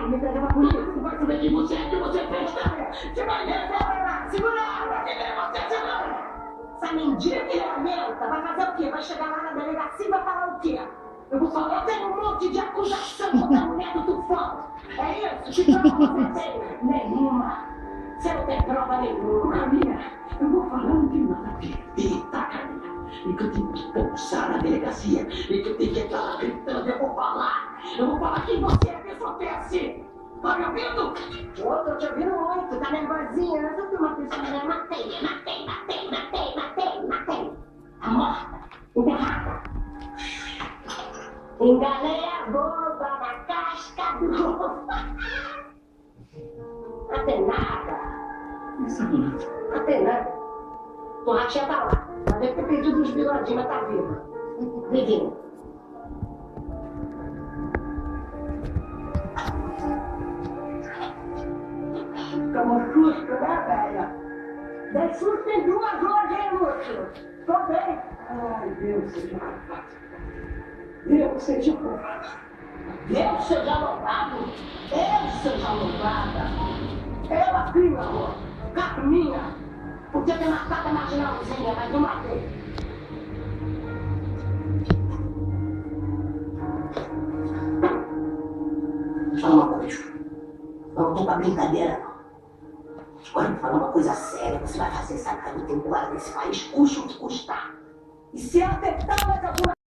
me entregar pra polícia. Você vai saber que você fez, cara. Você vai levar. Segura a arma, que nem você segura. Essa mendiga violenta vai fazer o quê? Vai chegar lá na delegacia e vai falar o quê? Eu vou falar, eu tenho um monte de acusação contra a mulher do Tufão. É isso? Que prova você tem? Nenhuma. Você não tem prova nenhuma. Camila, eu vou falar, não tem nada a ver. Tá, Camila? E que eu tenho que pulsar na delegacia. E que eu tenho que entrar lá gritando. Eu vou falar. Eu vou falar quem você é, que eu sou assim. Tá me ouvindo? Eu tô te ouvindo muito. Tá nervosinha. Eu sou uma pessoa. Matei. Tá morta. Enterrada. Enganei a boba na casca do ovo. Não tem nada. Isso é bonito. Não tem nada. Tua ratinha tá lá. Ela deve ter perdido uns bigodinhos, mas tá viva. Vivinho. Tomou susto, né, velha? Dei susto em 2 horas, hein, Lúcio? Tô bem. Ai, Deus seja louvado. Deus seja louvado. Deus seja louvado. Eu seja louvada. Eu aqui, meu amor. Carminha. Podia ter matado a marginalzinha, mas não matei. Fala uma coisa. Eu não tô pra brincadeira, não. Agora, vou falar uma coisa séria. Você vai fazer essa caminha embora desse país, custe o que custar. E se afetar mais alguma